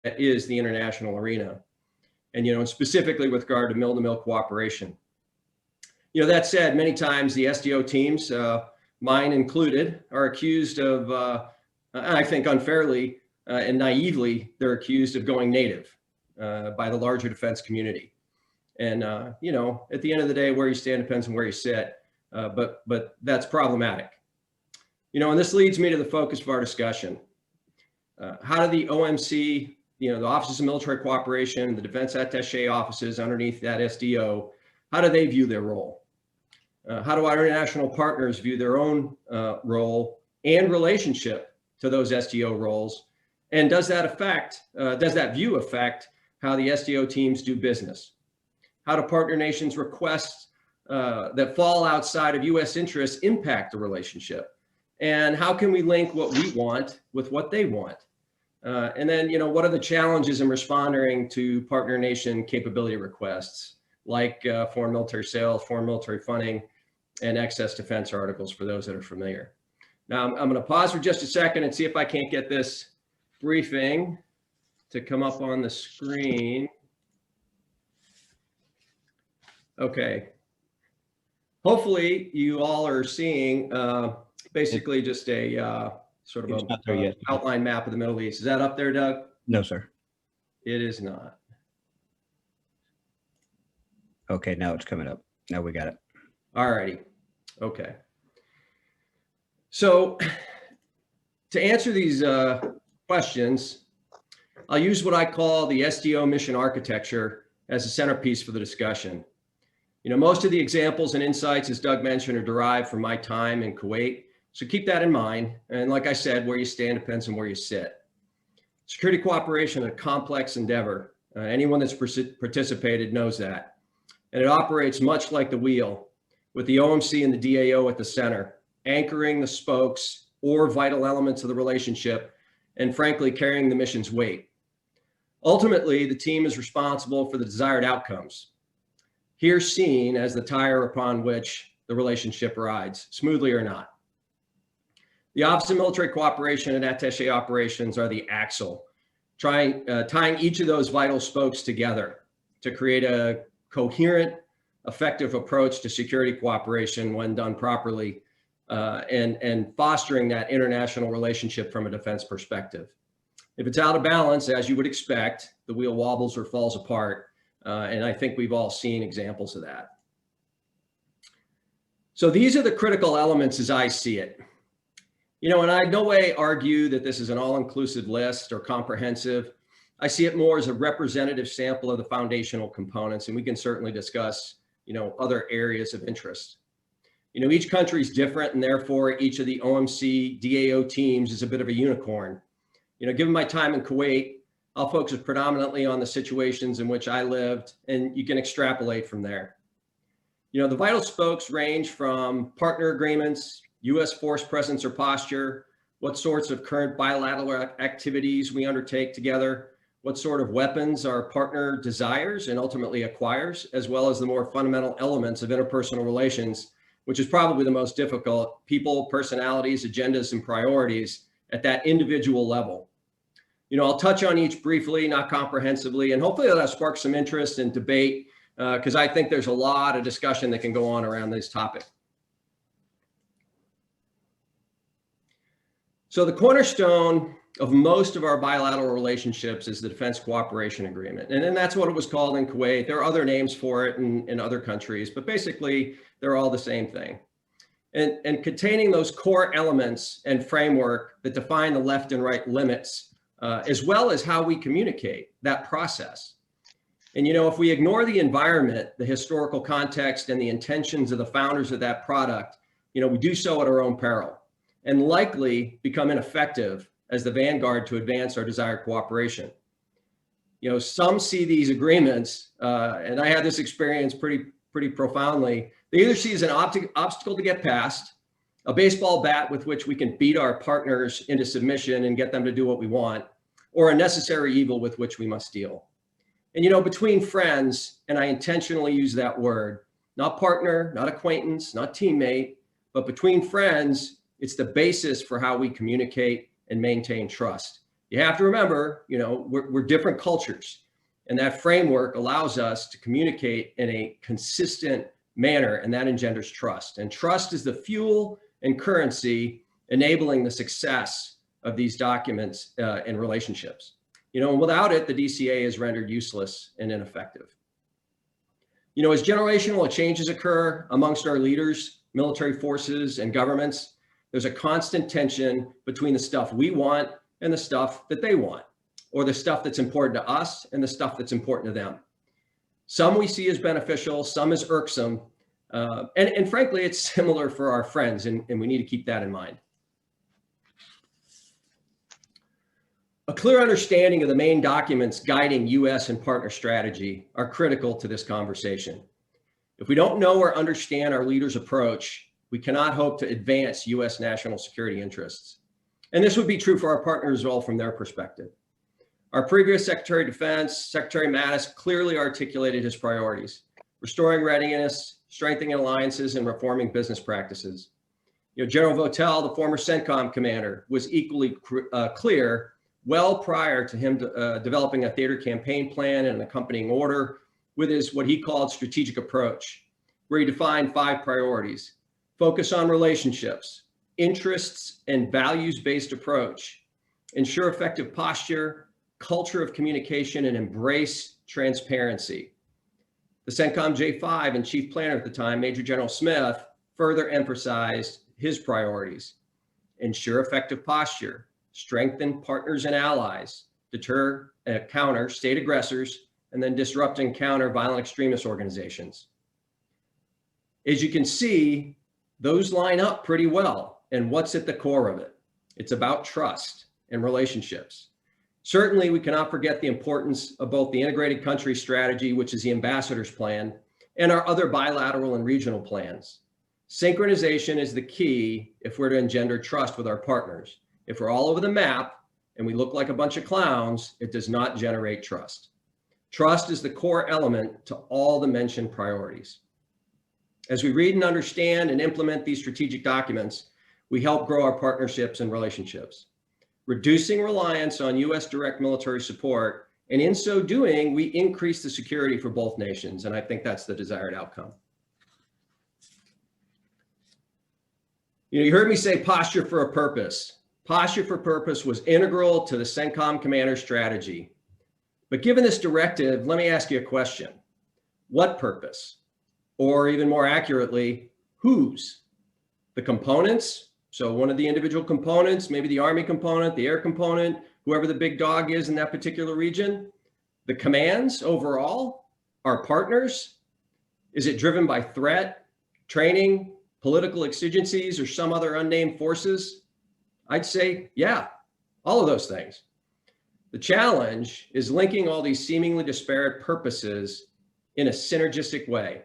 is the international arena. And, and specifically with regard to mill-to-mill cooperation. That said, many times the SDO teams, mine included, are accused of, I think unfairly and naively, they're accused of going native by the larger defense community. And, at the end of the day, where you stand depends on where you sit, but that's problematic. And this leads me to the focus of our discussion. How do the OMC, the Offices of Military Cooperation, the Defense Attache offices underneath that SDO, how do they view their role? How do our international partners view their own role and relationship to those SDO roles? And does that view affect how the SDO teams do business? How do partner nations' requests that fall outside of U.S. interests impact the relationship? And how can we link what we want with what they want? And then, what are the challenges in responding to partner nation capability requests, like foreign military sales, foreign military funding, and excess defense articles for those that are familiar. Now, I'm going to pause for just a second and see if I can't get this briefing to come up on the screen. Okay. Hopefully you all are seeing basically just a sort of an outline map of the Middle East. Is that up there, Doug? No, sir. It is not. Okay, now it's coming up. Now we got it. All righty. Okay. So to answer these questions, I'll use what I call the SDO Mission Architecture as a centerpiece for the discussion. Most of the examples and insights, as Doug mentioned, are derived from my time in Kuwait. So keep that in mind. And like I said, where you stand depends on where you sit. Security cooperation is a complex endeavor. Anyone that's participated knows that. And it operates much like the wheel, with the OMC and the DAO at the center, anchoring the spokes or vital elements of the relationship, and frankly, carrying the mission's weight. Ultimately, the team is responsible for the desired outcomes, here seen as the tire upon which the relationship rides, smoothly or not. The Office of Military Cooperation and Attache operations are the axle, tying each of those vital spokes together to create a coherent, effective approach to security cooperation when done properly, and fostering that international relationship from a defense perspective. If it's out of balance, as you would expect, the wheel wobbles or falls apart, and I think we've all seen examples of that. So these are the critical elements as I see it. And I in no way argue that this is an all-inclusive list or comprehensive. I see it more as a representative sample of the foundational components, and we can certainly discuss, other areas of interest. Each country is different, and therefore each of the OMC DAO teams is a bit of a unicorn. Given my time in Kuwait, I'll focus predominantly on the situations in which I lived, and you can extrapolate from there. The vital spokes range from partner agreements, U.S. force presence or posture, what sorts of current bilateral activities we undertake together, what sort of weapons our partner desires and ultimately acquires, as well as the more fundamental elements of interpersonal relations, which is probably the most difficult: people, personalities, agendas, and priorities at that individual level. I'll touch on each briefly, not comprehensively, and hopefully that'll spark some interest and debate, because I think there's a lot of discussion that can go on around this topic. So the cornerstone of most of our bilateral relationships is the Defense Cooperation Agreement. And then that's what it was called in Kuwait. There are other names for it in other countries, but basically they're all the same thing. And containing those core elements and framework that define the left and right limits, as well as how we communicate that process. And, if we ignore the environment, the historical context, and the intentions of the founders of that product, we do so at our own peril and likely become ineffective as the vanguard to advance our desired cooperation. Some see these agreements, and I had this experience pretty profoundly. They either see as an obstacle to get past, a baseball bat with which we can beat our partners into submission and get them to do what we want, or a necessary evil with which we must deal. And between friends, and I intentionally use that word, not partner, not acquaintance, not teammate, but between friends, it's the basis for how we communicate and maintain trust. You have to remember, you know, we're different cultures, and that framework allows us to communicate in a consistent manner, and that engenders trust. And trust is the fuel and currency enabling the success of these documents and relationships. You know, and without it, the DCA is rendered useless and ineffective. You know, as generational changes occur amongst our leaders, military forces, and governments, there's a constant tension between the stuff we want and the stuff that they want, or the stuff that's important to us and the stuff that's important to them. Some we see as beneficial, some as irksome, and frankly, it's similar for our friends, and we need to keep that in mind. A clear understanding of the main documents guiding U.S. and partner strategy are critical to this conversation. If we don't know or understand our leaders' approach, we cannot hope to advance U.S. national security interests. And this would be true for our partners as well from their perspective. Our previous Secretary of Defense, Secretary Mattis, clearly articulated his priorities: restoring readiness, strengthening alliances, and reforming business practices. You know, General Votel, the former CENTCOM commander, was equally clear well prior to him developing a theater campaign plan and an accompanying order with his what he called strategic approach, where he defined 5 priorities: focus on relationships, interests and values-based approach, ensure effective posture, culture of communication, and embrace transparency. The CENTCOM J5 and Chief Planner at the time, Major General Smith, further emphasized his priorities: ensure effective posture, strengthen partners and allies, deter, counter state aggressors, and then disrupt and counter violent extremist organizations. As you can see, those line up pretty well. And what's at the core of it? It's about trust and relationships. Certainly, we cannot forget the importance of both the integrated country strategy, which is the ambassador's plan, and our other bilateral and regional plans. Synchronization is the key if we're to engender trust with our partners. If we're all over the map and we look like a bunch of clowns, it does not generate trust. Trust is the core element to all the mentioned priorities. As we read and understand and implement these strategic documents, we help grow our partnerships and relationships, reducing reliance on U.S. direct military support. And in so doing, we increase the security for both nations. And I think that's the desired outcome. You know, you heard me say posture for a purpose. Posture for purpose was integral to the CENTCOM commander strategy. But given this directive, let me ask you a question. What purpose? Or even more accurately, whose? The components? So one of the individual components, maybe the Army component, the air component, whoever the big dog is in that particular region. The commands overall? Our partners? Is it driven by threat, training, political exigencies, or some other unnamed forces? I'd say, yeah, all of those things. The challenge is linking all these seemingly disparate purposes in a synergistic way,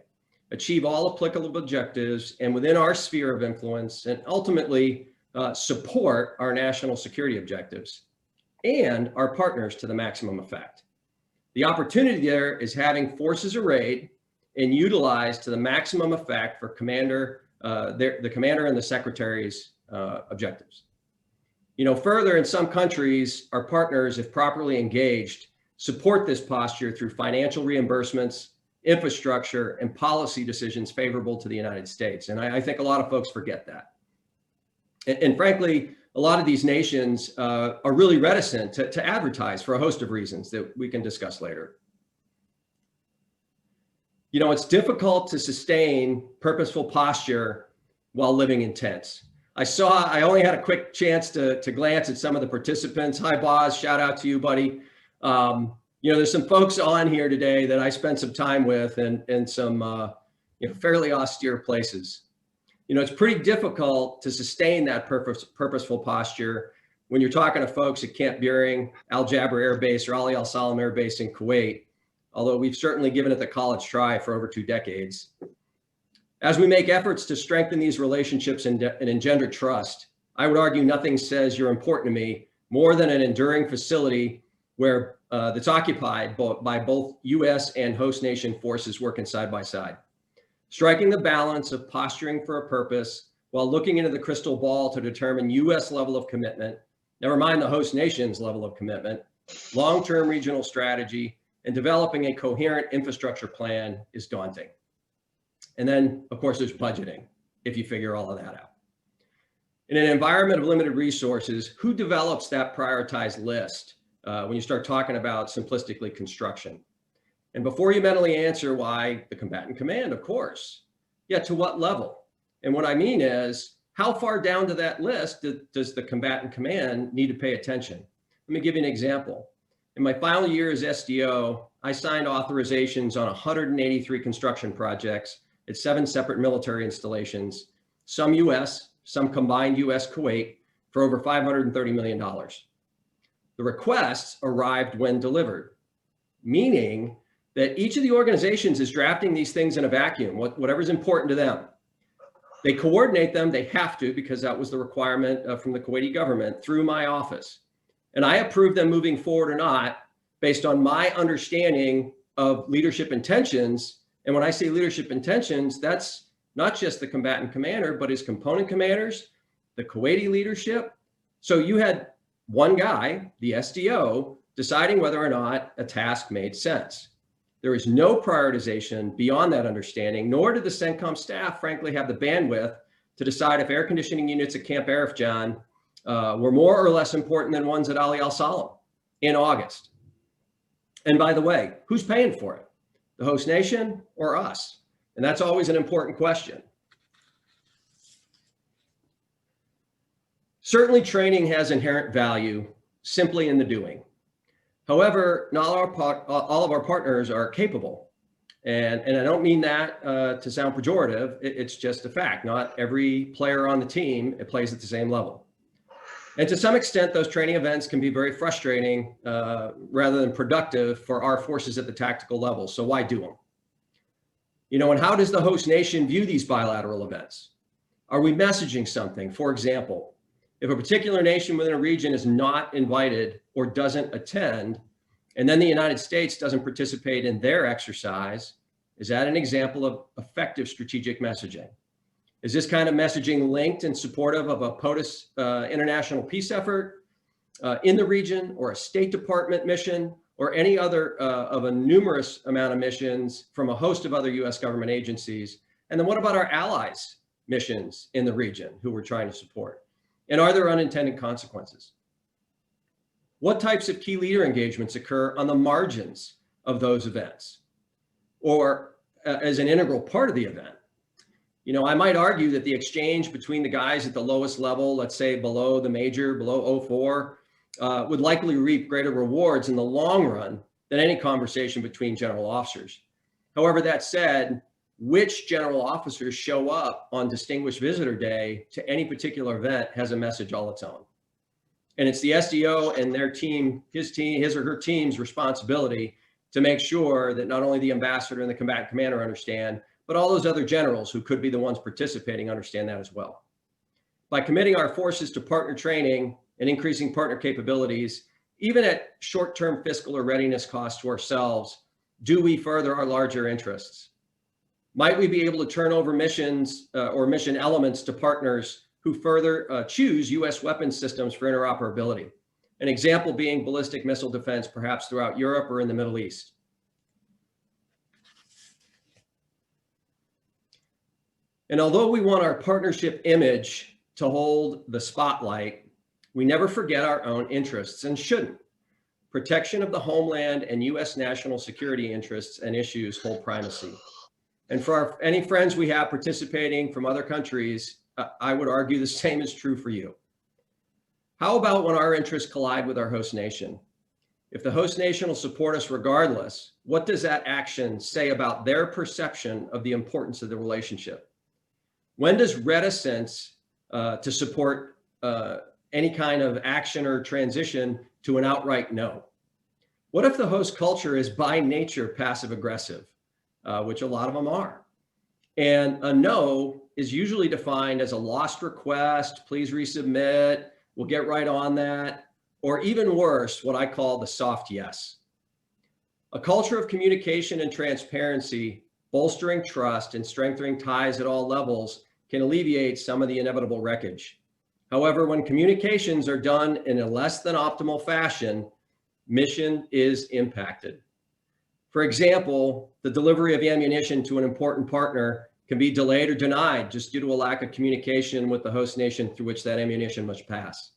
achieve all applicable objectives and within our sphere of influence, and ultimately support our national security objectives and our partners to the maximum effect. The opportunity there is having forces arrayed and utilized to the maximum effect for the commander and the secretary's objectives. You know, further, in some countries, our partners, if properly engaged, support this posture through financial reimbursements, infrastructure, and policy decisions favorable to the United States. And I think a lot of folks forget that. And frankly, a lot of these nations are really reticent to advertise for a host of reasons that we can discuss later. You know, it's difficult to sustain purposeful posture while living in tents. I only had a quick chance to glance at some of the participants. Hi, Boz, shout out to you, buddy. You know, there's some folks on here today that I spent some time with in some you know, fairly austere places. You know, it's pretty difficult to sustain that purposeful posture when you're talking to folks at Camp Buehring, Al Jaber Air Base, or Ali Al Salam Air Base in Kuwait, although we've certainly given it the college try for over 2 decades. As we make efforts to strengthen these relationships and engender trust, I would argue nothing says you're important to me more than an enduring facility where that's occupied by both U.S. and host nation forces working side by side. Striking the balance of posturing for a purpose while looking into the crystal ball to determine U.S. level of commitment Never mind the host nation's level of commitment, long-term regional strategy and developing a coherent infrastructure plan is daunting. And then, of course, there's budgeting, if you figure all of that out. In an environment of limited resources, who develops that prioritized list when you start talking about simplistically construction? And before you mentally answer why, the combatant command, of course. Yeah, to what level? And what I mean is, how far down to that list does the combatant command need to pay attention? Let me give you an example. In my final year as SDO, I signed authorizations on 183 construction projects at 7 separate military installations, some US, some combined US Kuwait, for over $530 million. The requests arrived when delivered, meaning that each of the organizations is drafting these things in a vacuum, whatever's important to them. They coordinate them, they have to, because that was the requirement from the Kuwaiti government through my office. And I approve them moving forward or not based on my understanding of leadership intentions. And when I say leadership intentions, that's not just the combatant commander, but his component commanders, the Kuwaiti leadership. So you had one guy, the SDO, deciding whether or not a task made sense. There is no prioritization beyond that understanding, nor did the CENTCOM staff, frankly, have the bandwidth to decide if air conditioning units at Camp Arifjan were more or less important than ones at Ali Al Salam in August. And by the way, who's paying for it? The host nation or us? And that's always an important question. Certainly, training has inherent value simply in the doing. However, not all of our partners are capable. And I don't mean that to sound pejorative. It's just a fact. Not every player on the team plays at the same level. And to some extent, those training events can be very frustrating rather than productive for our forces at the tactical level. So why do them? You know, and how does the host nation view these bilateral events? Are we messaging something? For example, if a particular nation within a region is not invited or doesn't attend, and then the United States doesn't participate in their exercise, is that an example of effective strategic messaging? Is this kind of messaging linked and supportive of a POTUS international peace effort in the region, or a State Department mission, or any other of a numerous amount of missions from a host of other US government agencies? And then what about our allies' missions in the region who we're trying to support? And are there unintended consequences? What types of key leader engagements occur on the margins of those events, or as an integral part of the event? You know, I might argue that the exchange between the guys at the lowest level, let's say below the major, below 04, would likely reap greater rewards in the long run than any conversation between general officers. However, that said, which general officers show up on Distinguished Visitor Day to any particular event has a message all its own. And it's the SDO and their team, his or her team's responsibility to make sure that not only the ambassador and the combatant commander understand, but all those other generals who could be the ones participating understand that as well. By committing our forces to partner training and increasing partner capabilities, even at short-term fiscal or readiness costs to ourselves, do we further our larger interests? Might we be able to turn over missions or mission elements to partners who further choose US weapons systems for interoperability? An example being ballistic missile defense, perhaps throughout Europe or in the Middle East. And although we want our partnership image to hold the spotlight, we never forget our own interests, and shouldn't. Protection of the homeland and US national security interests and issues hold primacy. And for any friends we have participating from other countries, I would argue the same is true for you. How about when our interests collide with our host nation? If the host nation will support us regardless, what does that action say about their perception of the importance of the relationship? When does reticence to support any kind of action or transition to an outright no? What if the host culture is by nature passive aggressive? Which a lot of them are. And a no is usually defined as a lost request, please resubmit, we'll get right on that, or even worse, what I call the soft yes. A culture of communication and transparency, bolstering trust and strengthening ties at all levels can alleviate some of the inevitable wreckage. However, when communications are done in a less than optimal fashion, mission is impacted. For example, the delivery of ammunition to an important partner can be delayed or denied just due to a lack of communication with the host nation through which that ammunition must pass.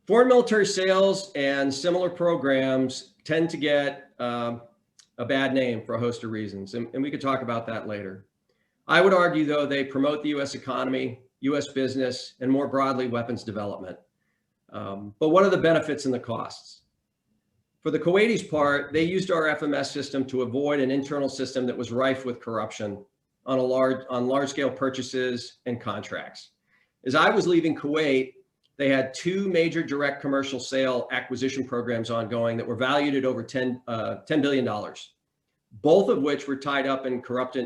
Foreign military sales and similar programs tend to get a bad name for a host of reasons, and we could talk about that later. I would argue, though, they promote the U.S. economy, U.S. business, and more broadly, weapons development. But what are the benefits and the costs? For the Kuwaitis' part, they used our FMS system to avoid an internal system that was rife with corruption on large-scale purchases and contracts. As I was leaving Kuwait, they had two major direct commercial sale acquisition programs ongoing that were valued at over $10 billion, both of which were tied up in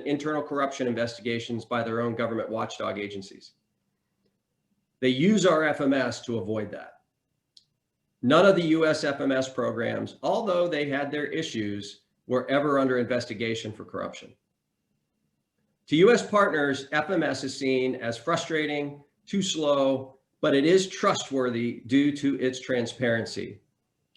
internal corruption investigations by their own government watchdog agencies. They use our FMS to avoid that. None of the US FMS programs, although they had their issues, were ever under investigation for corruption. To US partners, FMS is seen as frustrating, too slow, but it is trustworthy due to its transparency.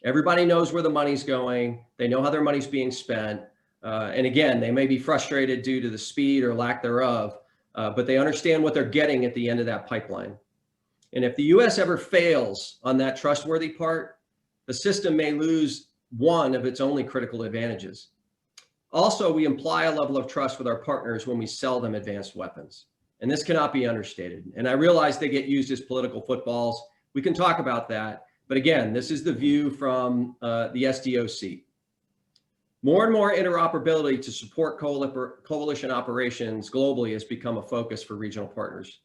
Everybody knows where the money's going. They know how their money's being spent. And again, they may be frustrated due to the speed or lack thereof, but they understand what they're getting at the end of that pipeline. And if the US ever fails on that trustworthy part, the system may lose one of its only critical advantages. Also, we imply a level of trust with our partners when we sell them advanced weapons. And this cannot be understated. And I realize they get used as political footballs. We can talk about that. But again, this is the view from the SDOC. More and more interoperability to support coalition operations globally has become a focus for regional partners.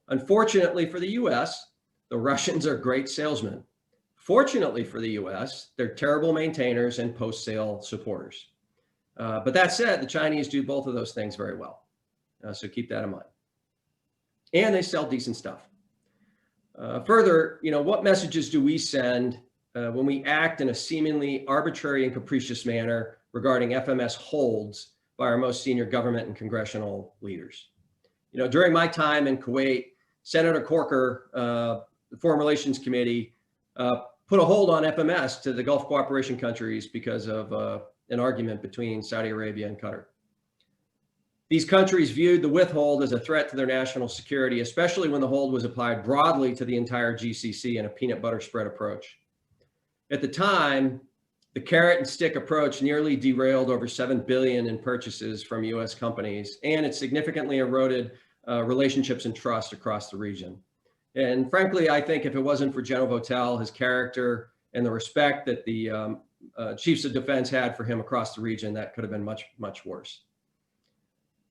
Unfortunately for the US, the Russians are great salesmen. Fortunately for the US, they're terrible maintainers and post-sale supporters. But that said, the Chinese do both of those things very well. So keep that in mind. And they sell decent stuff. Further, what messages do we send when we act in a seemingly arbitrary and capricious manner regarding FMS holds by our most senior government and congressional leaders? During my time in Kuwait, Senator Corker, the Foreign Relations Committee, put a hold on FMS to the Gulf cooperation countries because of an argument between Saudi Arabia and Qatar. These countries viewed the withhold as a threat to their national security, especially when the hold was applied broadly to the entire GCC in a peanut butter spread approach. At the time, the carrot and stick approach nearly derailed over $7 billion in purchases from US companies, and it significantly eroded relationships and trust across the region. And frankly, I think if it wasn't for General Votel, his character, and the respect that the chiefs of defense had for him across the region, that could have been much, much worse.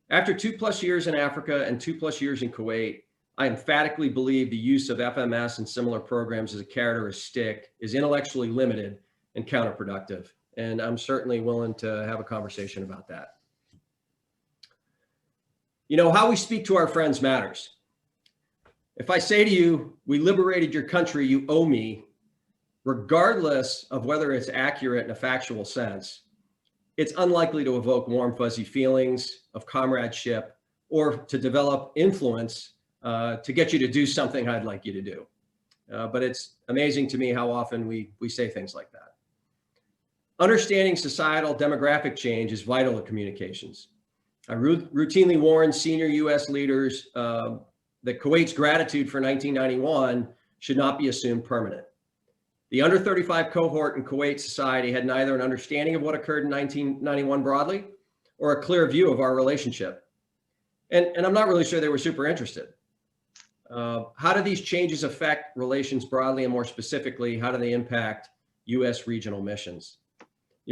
After 2+ years in Africa and 2+ years in Kuwait, I emphatically believe the use of FMS and similar programs as a carrot or a stick is intellectually limited and counterproductive. And I'm certainly willing to have a conversation about that. How we speak to our friends matters. If I say to you, we liberated your country, you owe me, regardless of whether it's accurate in a factual sense, it's unlikely to evoke warm, fuzzy feelings of comradeship or to develop influence to get you to do something I'd like you to do. But it's amazing to me how often we say things like that. Understanding societal demographic change is vital to communications. I routinely warn senior US leaders that Kuwait's gratitude for 1991 should not be assumed permanent. The under 35 cohort in Kuwait society had neither an understanding of what occurred in 1991 broadly or a clear view of our relationship. And I'm not really sure they were super interested. How do these changes affect relations broadly, and more specifically, how do they impact US regional missions?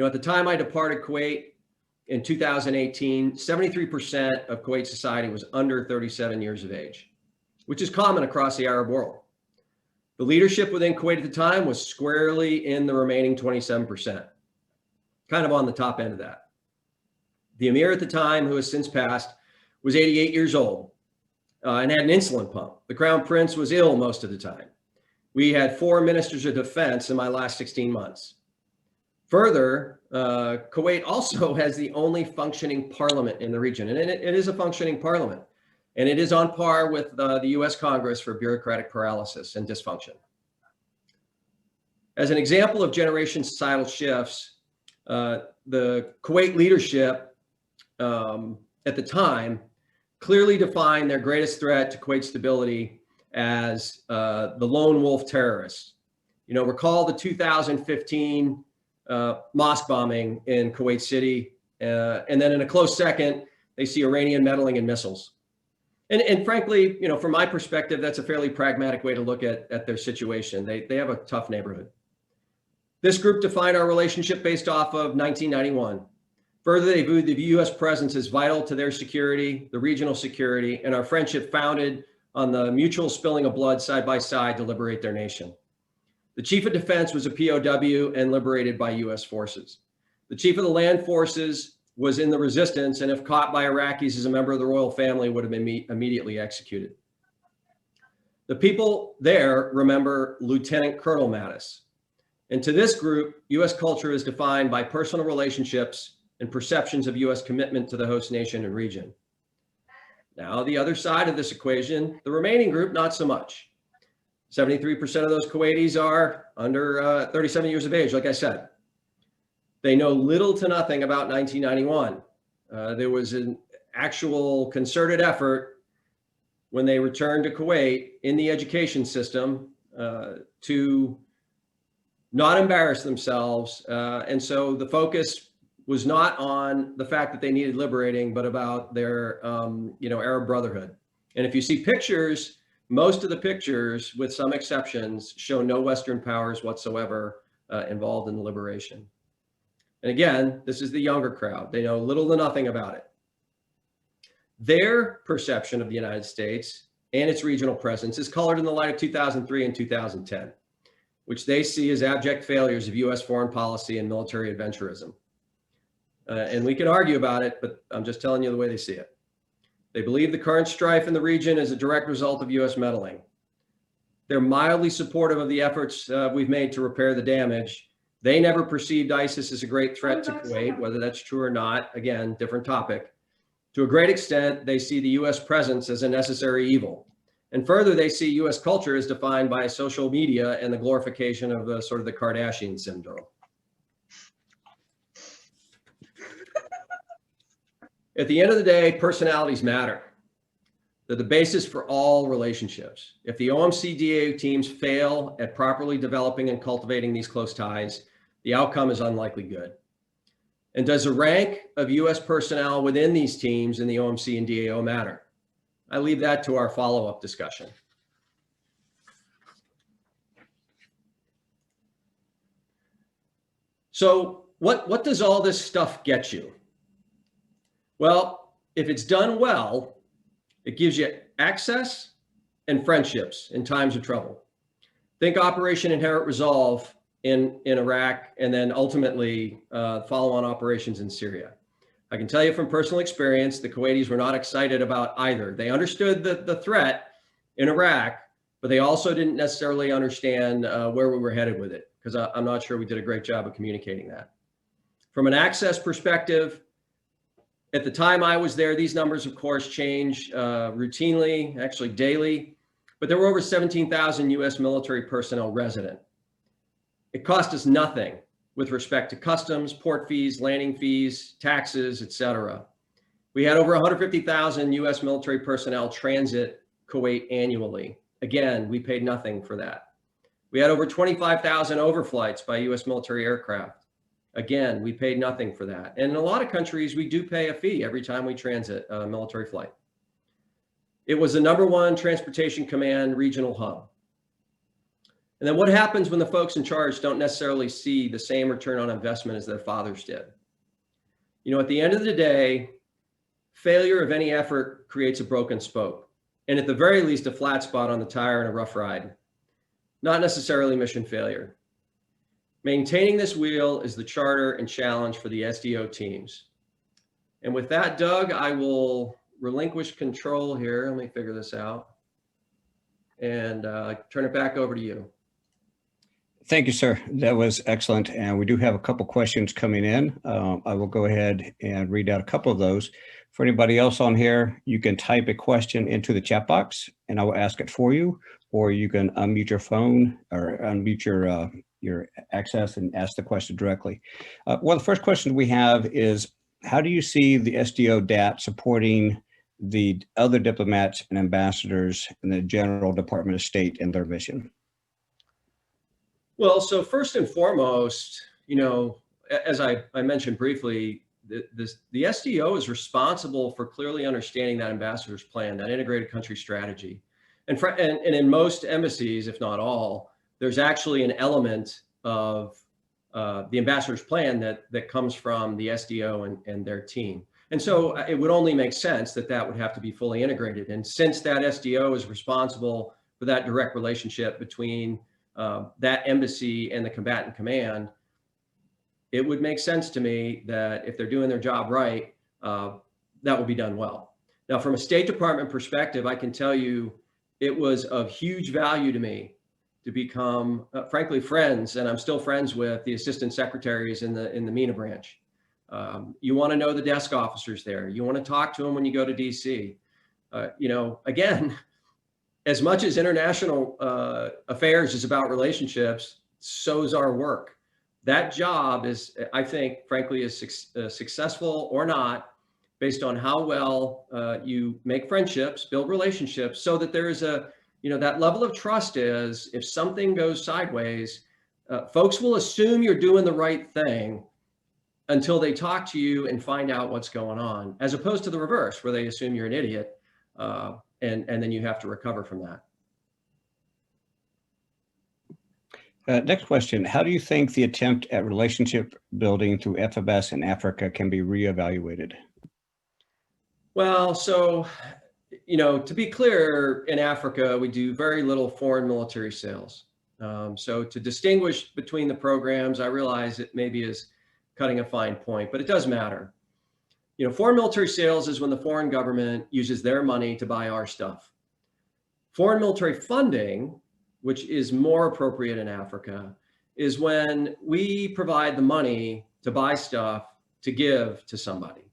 At the time I departed Kuwait in 2018, 73% of Kuwait society was under 37 years of age, which is common across the Arab world. The leadership within Kuwait at the time was squarely in the remaining 27%, kind of on the top end of that. The Emir at the time, who has since passed, was 88 years old and had an insulin pump. The Crown Prince was ill most of the time. We had 4 ministers of defense in my last 16 months. Further, Kuwait also has the only functioning parliament in the region, and it is a functioning parliament, and it is on par with the US Congress for bureaucratic paralysis and dysfunction. As an example of generation societal shifts, the Kuwait leadership at the time clearly defined their greatest threat to Kuwait stability as the lone wolf terrorists. You know, recall the 2015 mosque bombing in Kuwait City, and then in a close second, they see Iranian meddling in missiles. And frankly, you know, from my perspective, that's a fairly pragmatic way to look at their situation. They have a tough neighborhood. This group defined our relationship based off of 1991. Further, they viewed the US presence as vital to their security, the regional security, and our friendship founded on the mutual spilling of blood side by side to liberate their nation. The chief of defense was a POW and liberated by US forces. The chief of the land forces was in the resistance, and if caught by Iraqis as a member of the royal family, would have been immediately executed. The people there remember Lieutenant Colonel Mattis. And to this group, US culture is defined by personal relationships and perceptions of US commitment to the host nation and region. Now, the other side of this equation, the remaining group, not so much. 73% of those Kuwaitis are under 37 years of age, like I said. They know little to nothing about 1991. There was an actual concerted effort when they returned to Kuwait in the education system to not embarrass themselves. And so the focus was not on the fact that they needed liberating, but about their, Arab Brotherhood. And if you see pictures, most of the pictures, with some exceptions, show no Western powers whatsoever involved in the liberation. And again, this is the younger crowd. They know little to nothing about it. Their perception of the United States and its regional presence is colored in the light of 2003 and 2010, which they see as abject failures of US foreign policy and military adventurism. And we can argue about it, but I'm just telling you the way they see it. They believe the current strife in the region is a direct result of US meddling. They're mildly supportive of the efforts we've made to repair the damage. They never perceived ISIS as a great threat to Kuwait, whether that's true or not, again, different topic. To a great extent, they see the US presence as a necessary evil. And further, they see US culture as defined by social media and the glorification of the sort of the Kardashian syndrome. At the end of the day, personalities matter. They're the basis for all relationships. If the OMC DAO teams fail at properly developing and cultivating these close ties, the outcome is unlikely good. And does the rank of US personnel within these teams in the OMC and DAO matter? I leave that to our follow-up discussion. So what does all this stuff get you? Well, if it's done well, it gives you access and friendships in times of trouble. Think Operation Inherent Resolve in Iraq, and then ultimately follow-on operations in Syria. I can tell you from personal experience, the Kuwaitis were not excited about either. They understood the threat in Iraq, but they also didn't necessarily understand where we were headed with it, because I'm not sure we did a great job of communicating that. From an access perspective, at the time I was there, these numbers, of course, change routinely, actually daily, but there were over 17,000 US military personnel resident. It cost us nothing with respect to customs, port fees, landing fees, taxes, et cetera. We had over 150,000 US military personnel transit Kuwait annually. Again, we paid nothing for that. We had over 25,000 overflights by US military aircraft. Again, we paid nothing for that. And in a lot of countries, we do pay a fee every time we transit a military flight. It was the #1 transportation command regional hub. And then what happens when the folks in charge don't necessarily see the same return on investment as their fathers did? You know, at the end of the day, failure of any effort creates a broken spoke, and at the very least, a flat spot on the tire in a rough ride. Not necessarily mission failure. Maintaining this wheel is the charter and challenge for the SDO teams. And with that, Doug, I will relinquish control here. Let me figure this out and turn it back over to you. Thank you, sir. That was excellent. And we do have a couple questions coming in. I will go ahead and read out a couple of those. For anybody else on here, you can type a question into the chat box and I will ask it for you, or you can unmute your phone or unmute your access and ask the question directly. Well, the first question we have is, how do you see the SDO DATT supporting the other diplomats and ambassadors in the General Department of State in their mission? Well, so first and foremost, as I mentioned briefly, the SDO is responsible for clearly understanding that ambassador's plan, that integrated country strategy. And in most embassies, if not all, there's actually an element of the ambassador's plan that comes from the SDO and their team. And so it would only make sense that would have to be fully integrated. And since that SDO is responsible for that direct relationship between that embassy and the combatant command, it would make sense to me that if they're doing their job right, that will be done well. Now, from a State Department perspective, I can tell you it was of huge value to me to become, frankly, friends, and I'm still friends with the assistant secretaries in the MENA branch. You want to know the desk officers there. You want to talk to them when you go to DC. Again, as much as international affairs is about relationships, so is our work. That job is, I think, frankly, is successful or not based on how well you make friendships, build relationships, so that there is that level of trust is, if something goes sideways, folks will assume you're doing the right thing until they talk to you and find out what's going on, as opposed to the reverse, where they assume you're an idiot. And then you have to recover from that. Next question, how do you think the attempt at relationship building through FMS in Africa can be reevaluated? Well, so, to be clear, in Africa, we do very little foreign military sales. So to distinguish between the programs, I realize it maybe is cutting a fine point, but it does matter. Foreign military sales is when the foreign government uses their money to buy our stuff. Foreign military funding, which is more appropriate in Africa, is when we provide the money to buy stuff to give to somebody.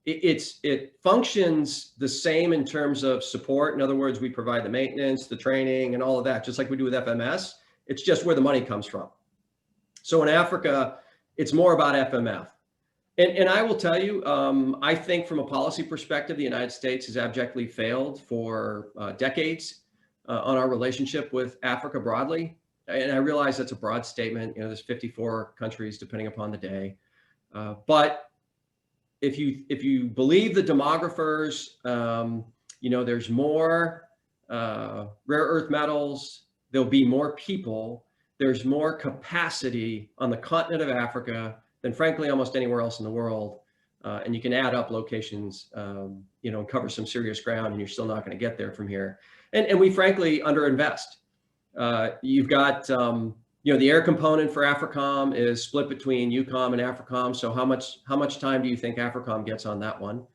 It functions the same in terms of support. In other words, we provide the maintenance, the training, and all of that, just like we do with FMS. It's just where the money comes from. So in Africa, it's more about FMF. And I will tell you, I think from a policy perspective, the United States has abjectly failed for decades on our relationship with Africa broadly. And I realize that's a broad statement. There's 54 countries depending upon the day. But if you believe the demographers, there's more rare earth metals, there'll be more people, there's more capacity on the continent of Africa than frankly almost anywhere else in the world. And you can add up locations, and cover some serious ground, and you're still not going to get there from here. And we frankly underinvest. You've got, the air component for AFRICOM is split between EUCOM and AFRICOM. So how much time do you think AFRICOM gets on that one?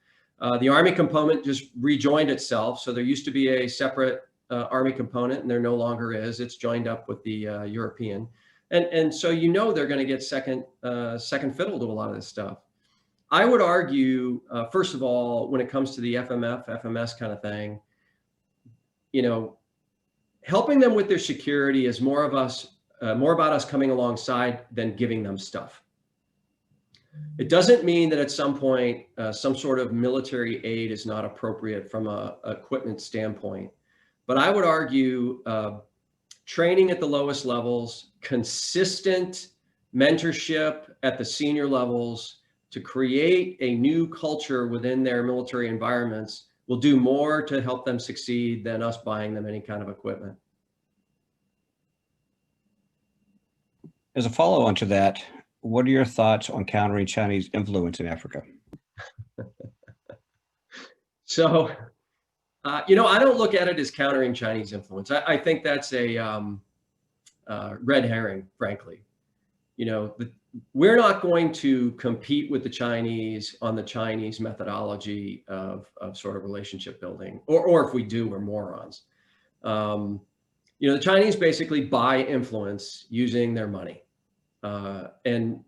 The Army component just rejoined itself. So there used to be a separate Army component, and there no longer is. It's joined up with the European. And so they're going to get second fiddle to a lot of this stuff. I would argue, first of all, when it comes to the FMS kind of thing, helping them with their security is more about us coming alongside than giving them stuff. It doesn't mean that at some point, some sort of military aid is not appropriate from a equipment standpoint. But I would argue training at the lowest levels, consistent mentorship at the senior levels to create a new culture within their military environments will do more to help them succeed than us buying them any kind of equipment. As a follow-on to that, what are your thoughts on countering Chinese influence in Africa? So, I don't look at it as countering Chinese influence. I think that's a red herring, frankly. We're not going to compete with the Chinese on the Chinese methodology of sort of relationship building, or if we do, we're morons. the Chinese basically buy influence using their money. And,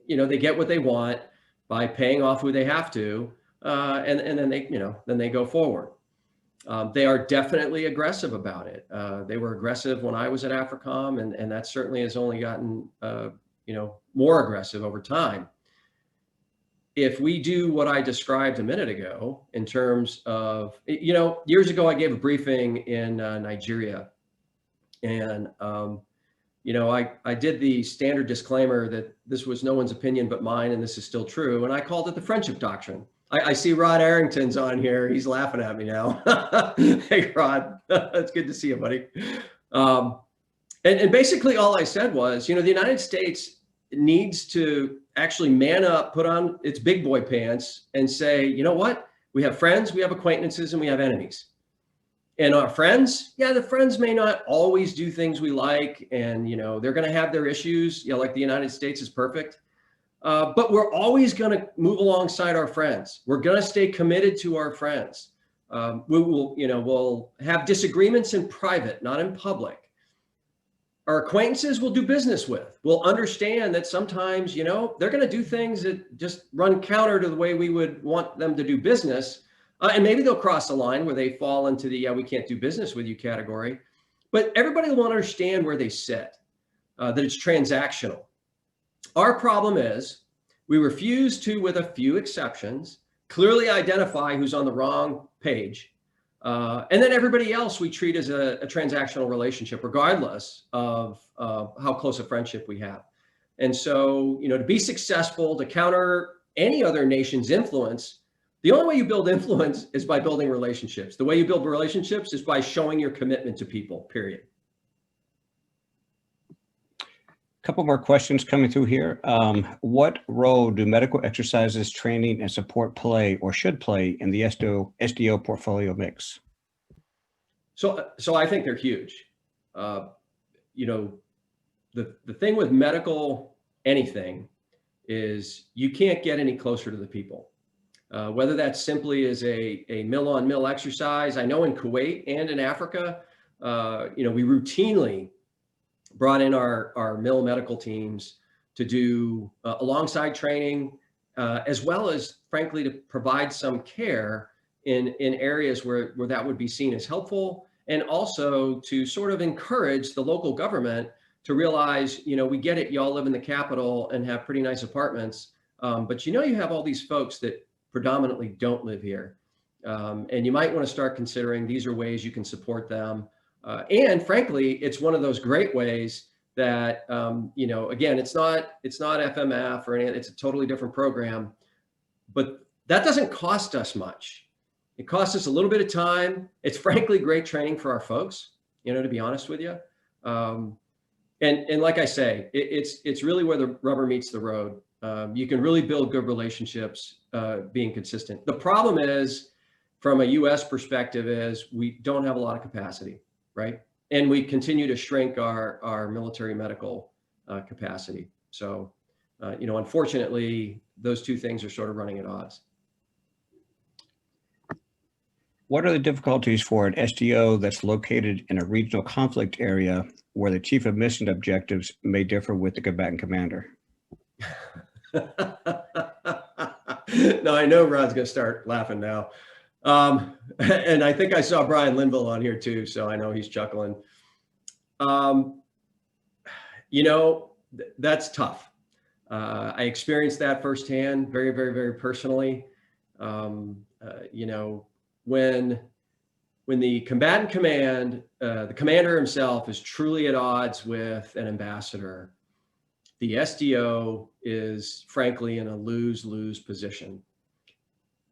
they get what they want by paying off who they have to. And then they go forward. They are definitely aggressive about it. They were aggressive when I was at AFRICOM, and that certainly has only gotten, more aggressive over time. If we do what I described a minute ago in terms of, years ago, I gave a briefing in Nigeria, and, I did the standard disclaimer that this was no one's opinion but mine, and this is still true. And I called it the friendship doctrine. I see Rod Arrington's on here. He's laughing at me now. Hey, Rod, it's good to see you, buddy. And basically all I said was, the United States needs to actually man up, put on its big boy pants and say, you know what? We have friends, we have acquaintances, and we have enemies. And our friends, the friends may not always do things we like, and they're going to have their issues. Like the United States is perfect, but we're always going to move alongside our friends. We're going to stay committed to our friends. We'll have disagreements in private, not in public. Our acquaintances we'll do business with. We'll understand that sometimes, they're going to do things that just run counter to the way we would want them to do business. And maybe they'll cross the line where they fall into the, we can't do business with you category. But everybody will understand where they sit, that it's transactional. Our problem is we refuse to, with a few exceptions, clearly identify who's on the wrong page. And then everybody else we treat as a transactional relationship, regardless of how close a friendship we have. And so, to be successful, to counter any other nation's influence, the only way you build influence is by building relationships. The way you build relationships is by showing your commitment to people, period. A couple more questions coming through here. What role do medical exercises, training, and support play or should play in the SDO portfolio mix? So I think they're huge. The thing with medical anything is you can't get any closer to the people. Whether that simply is a mill-on-mill exercise. I know in Kuwait and in Africa, we routinely brought in our mill medical teams to do alongside training, as well as, frankly, to provide some care in areas where that would be seen as helpful, and also to sort of encourage the local government to realize, we get it, y'all live in the capital and have pretty nice apartments, but you have all these folks that predominantly don't live here. And you might want to start considering these are ways you can support them. And frankly, it's one of those great ways that, again, it's not FMF or anything, it's a totally different program, but that doesn't cost us much. It costs us a little bit of time. It's frankly great training for our folks, to be honest with you. And like I say, it's really where the rubber meets the road. You can really build good relationships being consistent. The problem is, from a US perspective, is we don't have a lot of capacity, right? And we continue to shrink our military medical capacity. So, unfortunately, those two things are sort of running at odds. What are the difficulties for an SDO that's located in a regional conflict area where the chief of mission objectives may differ with the combatant commander? No, I know Rod's going to start laughing now. And I think I saw Brian Linville on here too, so I know he's chuckling. That's tough. I experienced that firsthand, very, very, very personally. When the combatant command, the commander himself is truly at odds with an ambassador, the SDO is frankly in a lose-lose position.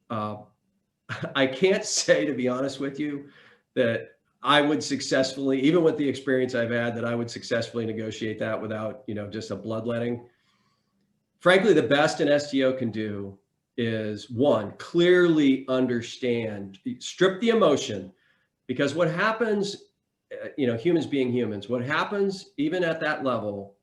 I can't say, to be honest with you, that I would successfully, even with the experience I've had, that I would successfully negotiate that without, just a bloodletting. Frankly, the best an SDO can do is, one, clearly understand, strip the emotion, because what happens, humans being humans, what happens even at that level,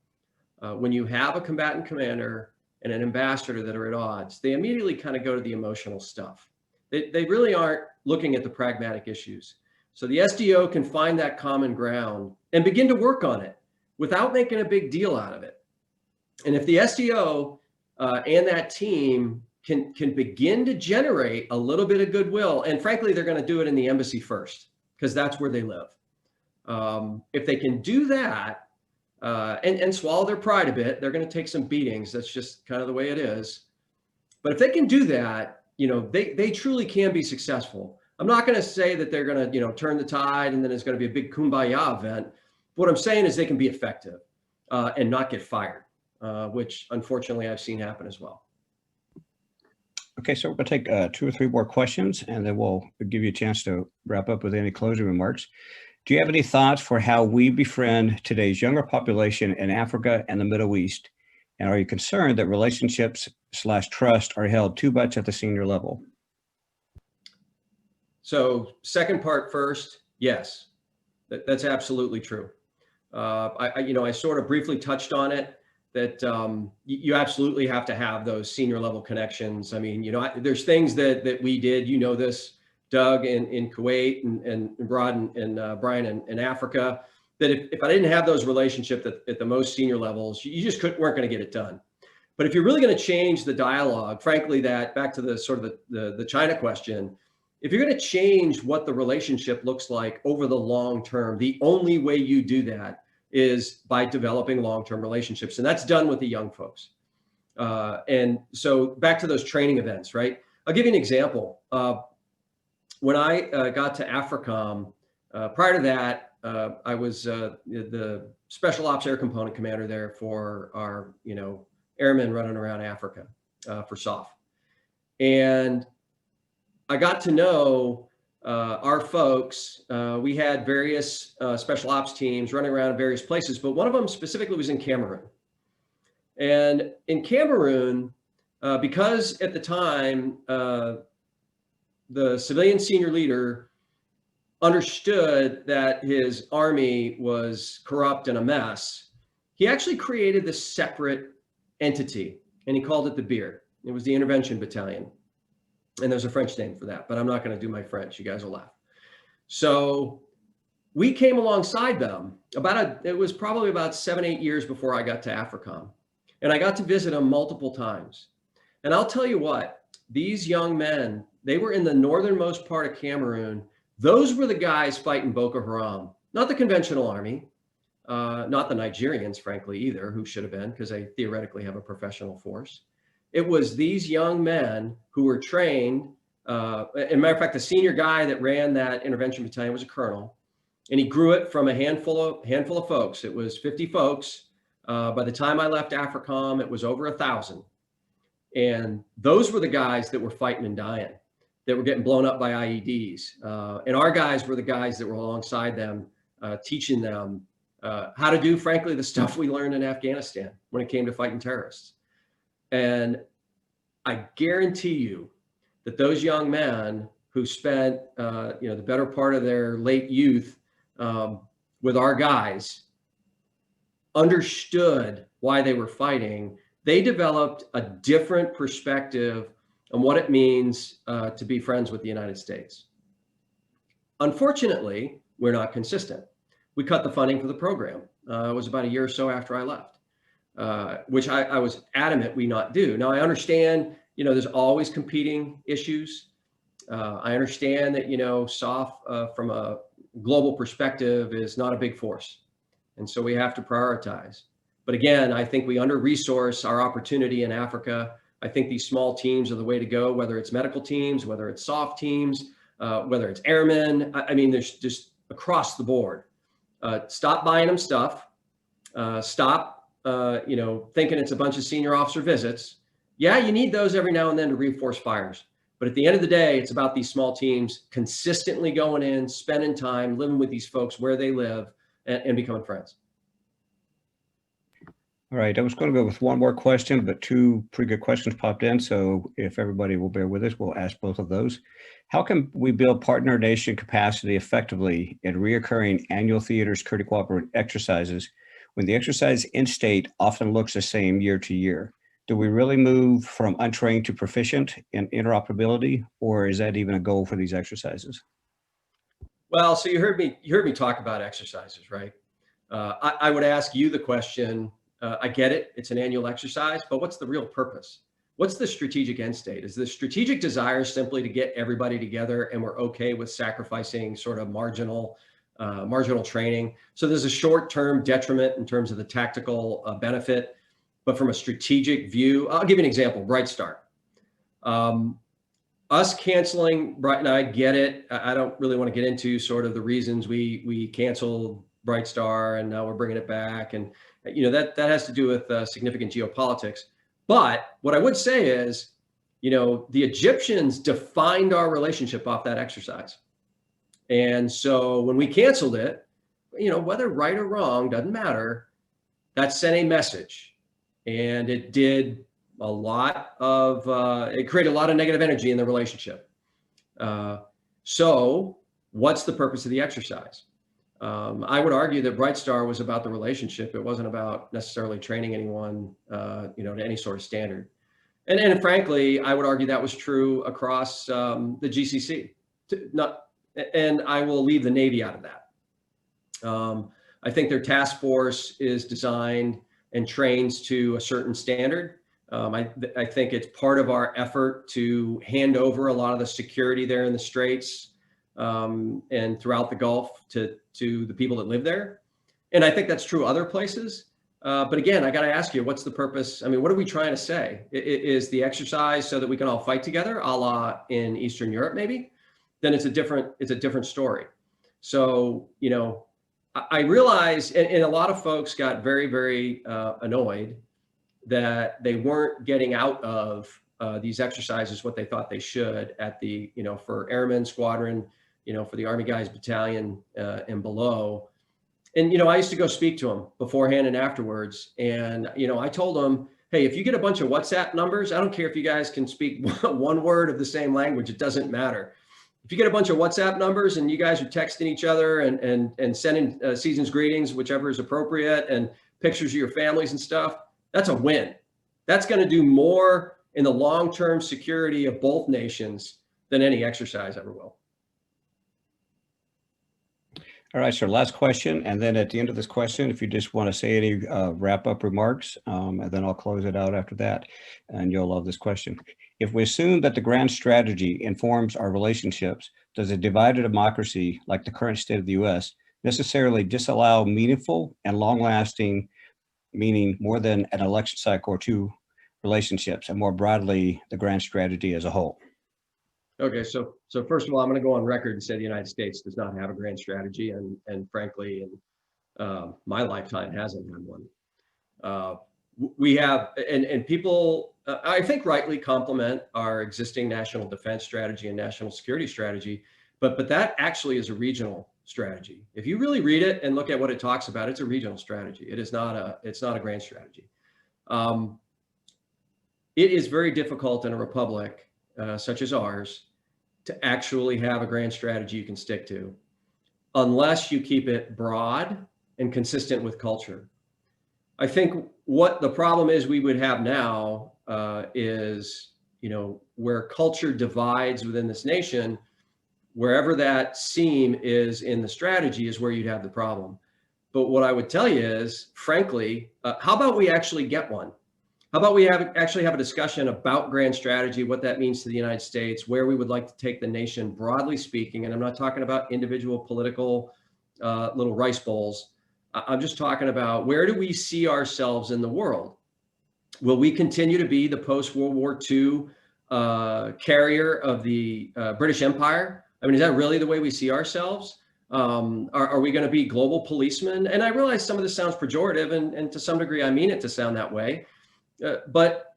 when you have a combatant commander and an ambassador that are at odds, they immediately kind of go to the emotional stuff. They really aren't looking at the pragmatic issues. So the SDO can find that common ground and begin to work on it without making a big deal out of it. And if the SDO and that team can begin to generate a little bit of goodwill, and frankly, they're going to do it in the embassy first, because that's where they live. If they can do that and swallow their pride a bit, they're going to take some beatings. That's just kind of the way it is. But if they can do that, they truly can be successful. I'm not going to say that they're going to, turn the tide and then it's going to be a big kumbaya event. What I'm saying is they can be effective and not get fired, which unfortunately I've seen happen as well. Okay, so we're going to take 2 or 3 more questions, and then we'll give you a chance to wrap up with any closing remarks. Do you have any thoughts for how we befriend today's younger population in Africa and the Middle East? And are you concerned that relationships/trust are held too much at the senior level? So second part first, yes, that's absolutely true. I sort of briefly touched on it, that you absolutely have to have those senior level connections. I mean, there's things that we did, this, Doug, in Kuwait and Rod and Brian in Africa, that if I didn't have those relationships at the most senior levels, you just weren't going to get it done. But if you're really going to change the dialogue, frankly, that back to the sort of the China question, if you're going to change what the relationship looks like over the long term, the only way you do that is by developing long-term relationships. And that's done with the young folks. And so back to those training events, right? I'll give you an example. When I got to AFRICOM, prior to that, I was the Special Ops Air Component Commander there for our, airmen running around Africa for SOF. And I got to know our folks. We had various special ops teams running around in various places, but one of them specifically was in Cameroon. And in Cameroon, because at the time, the civilian senior leader understood that his army was corrupt and a mess, he actually created this separate entity, and he called it the BIR. It was the Intervention Battalion. And there's a French name for that, but I'm not going to do my French. You guys will laugh. So we came alongside them it was probably about 7-8 years before I got to AFRICOM. And I got to visit them multiple times. And I'll tell you what, these young men, they were in the northernmost part of Cameroon. Those were the guys fighting Boko Haram, not the conventional army, not the Nigerians, frankly, either, who should have been, because they theoretically have a professional force. It was these young men who were trained. As a matter of fact, the senior guy that ran that intervention battalion was a colonel, and he grew it from a handful of folks. It was 50 folks. By the time I left AFRICOM, it was over 1,000. And those were the guys that were fighting and dying, that were getting blown up by IEDs. And our guys were the guys that were alongside them, teaching them how to do, frankly, the stuff we learned in Afghanistan when it came to fighting terrorists. And I guarantee you that those young men who spent, the better part of their late youth with our guys understood why they were fighting. They developed a different perspective on what it means to be friends with the United States. Unfortunately, we're not consistent. We cut the funding for the program. It was about a year or so after I left. Which I was adamant we not do. Now I understand, there's always competing issues. I understand that, SOF from a global perspective is not a big force. And so we have to prioritize. But again, I think we under-resource our opportunity in Africa. I think these small teams are the way to go, whether it's medical teams, whether it's SOF teams, whether it's airmen. I mean, there's just across the board. Stop buying them stuff. Stop thinking it's a bunch of senior officer visits. Yeah, you need those every now and then to reinforce fires. But at the end of the day, it's about these small teams consistently going in, spending time, living with these folks where they live, and becoming friends. All right, I was going to go with one more question, but 2 pretty good questions popped in. So if everybody will bear with us, we'll ask both of those. How can we build partner nation capacity effectively in reoccurring annual theater security cooperative exercises when the exercise in state often looks the same year to year? Do we really move from untrained to proficient in interoperability, or is that even a goal for these exercises? Well, so you heard me talk about exercises, right? I would ask you the question, I get it, it's an annual exercise, but what's the real purpose? What's the strategic end state? Is the strategic desire simply to get everybody together and we're okay with sacrificing sort of marginal training? So there's a short-term detriment in terms of the tactical benefit, but from a strategic view, I'll give you an example, Bright Start. Us canceling Bright, and I get it. I don't really want to get into sort of the reasons we canceled Bright Star and now we're bringing it back. And, you know, that has to do with significant geopolitics. But what I would say is, you know, the Egyptians defined our relationship off that exercise. And so when we canceled it, you know, whether right or wrong, doesn't matter, that sent a message. And it did a lot of, it created a lot of negative energy in the relationship. So what's the purpose of the exercise? I would argue that Bright Star was about the relationship. It wasn't about necessarily training anyone, you know, to any sort of standard. And frankly, I would argue that was true across the GCC. And I will leave the Navy out of that. I think their task force is designed and trains to a certain standard. I think it's part of our effort to hand over a lot of the security there in the Straits and throughout the Gulf to the people that live there. And I think that's true other places. But again, I got to ask you, what's the purpose? I mean, what are we trying to say? Is the exercise so that we can all fight together, a la in Eastern Europe, maybe? Then it's a different story. So, you know, I realize, and a lot of folks got very, very annoyed that they weren't getting out of these exercises what they thought they should at the, you know, for Airmen Squadron, you know, for the Army Guys Battalion and below. And, you know, I used to go speak to them beforehand and afterwards. And, you know, I told them, hey, if you get a bunch of WhatsApp numbers, I don't care if you guys can speak one word of the same language, it doesn't matter. If you get a bunch of WhatsApp numbers and you guys are texting each other and sending season's greetings, whichever is appropriate, and pictures of your families and stuff, that's a win. That's going to do more in the long-term security of both nations than any exercise ever will. All right, sir, last question. And then at the end of this question, if you just want to say any wrap-up remarks, and then I'll close it out after that. And you'll love this question. If we assume that the grand strategy informs our relationships, does a divided democracy like the current state of the U.S. necessarily disallow meaningful and long-lasting, meaning more than an election cycle or two, relationships, and more broadly, the grand strategy as a whole? Okay, so first of all, I'm going to go on record and say the United States does not have a grand strategy, and frankly, in my lifetime hasn't had one. We have, and people, I think rightly compliment our existing national defense strategy and national security strategy, but that actually is a regional strategy. If you really read it and look at what it talks about, it's a regional strategy. It's not a grand strategy. It is very difficult in a republic such as ours to actually have a grand strategy you can stick to, unless you keep it broad and consistent with culture. I think what the problem is we would have now is, you know, where culture divides within this nation, wherever that seam is in the strategy is where you'd have the problem. But what I would tell you is, frankly, how about we actually get one? How about we actually have a discussion about grand strategy, what that means to the United States, where we would like to take the nation, broadly speaking. And I'm not talking about individual political little rice bowls. I'm just talking about, where do we see ourselves in the world? Will we continue to be the post-World War II carrier of the British Empire? I mean, is that really the way we see ourselves? Are we going to be global policemen? And I realize some of this sounds pejorative, and to some degree, I mean it to sound that way. But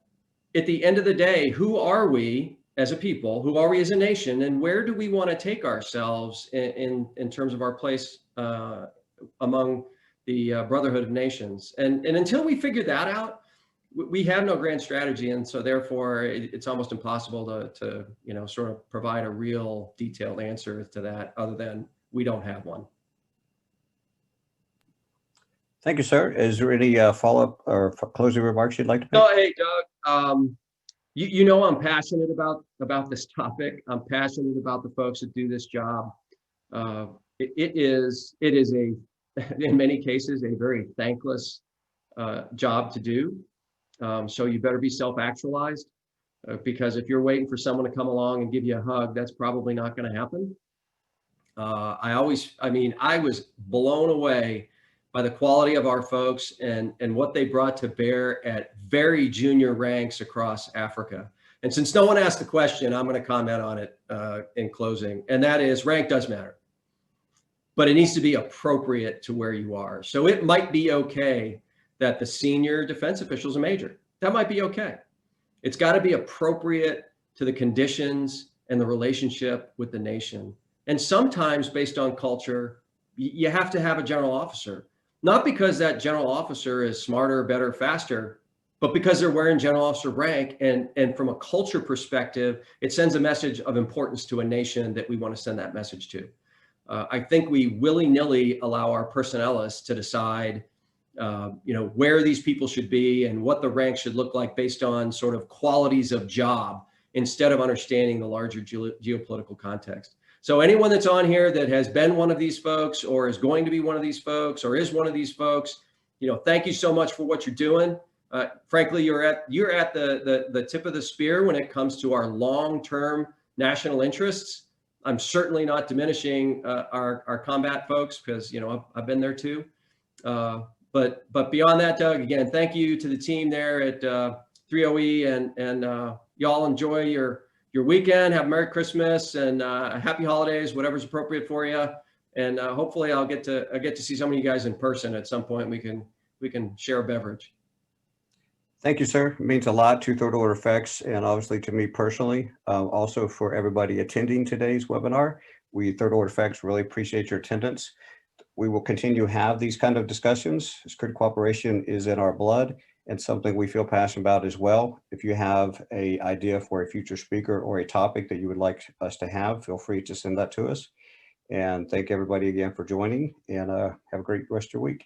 at the end of the day, who are we as a people? Who are we as a nation? And where do we want to take ourselves in terms of our place among the Brotherhood of Nations? And until we figure that out, we have no grand strategy. And so therefore, it's almost impossible to you know, sort of provide a real detailed answer to that, other than we don't have one. Thank you, sir. Is there any follow-up or closing remarks you'd like to make? No, hey, Doug. You know I'm passionate about this topic. I'm passionate about the folks that do this job. it is a, in many cases, a very thankless job to do. So you better be self-actualized, because if you're waiting for someone to come along and give you a hug, that's probably not going to happen. I was blown away by the quality of our folks and what they brought to bear at very junior ranks across Africa. And since no one asked the question, I'm going to comment on it in closing. And that is, rank does matter, but it needs to be appropriate to where you are. So it might be okay that the senior defense official is a major. That might be okay. It's got to be appropriate to the conditions and the relationship with the nation. And sometimes, based on culture, you have to have a general officer, not because that general officer is smarter, better, faster, but because they're wearing general officer rank. And from a culture perspective, it sends a message of importance to a nation that we want to send that message to. I think we willy-nilly allow our personnelists to decide where these people should be and what the rank should look like based on sort of qualities of job, instead of understanding the larger geopolitical context. So anyone that's on here that has been one of these folks, or is going to be one of these folks, or is one of these folks, thank you so much for what you're doing. Frankly, you're at the tip of the spear when it comes to our long-term national interests. I'm certainly not diminishing our combat folks, because I've been there too. But beyond that, Doug, again, thank you to the team there at 3OE, and y'all enjoy your weekend. Have a Merry Christmas and Happy Holidays, whatever's appropriate for you. And hopefully I'll get to see some of you guys in person at some point. We can share a beverage. Thank you, sir. It means a lot to Third Order Effects, and obviously to me personally, also for everybody attending today's webinar. We, Third Order Effects, really appreciate your attendance. We will continue to have these kind of discussions. Security cooperation is in our blood and something we feel passionate about as well. If you have an idea for a future speaker or a topic that you would like us to have, feel free to send that to us. And thank everybody again for joining, and have a great rest of your week.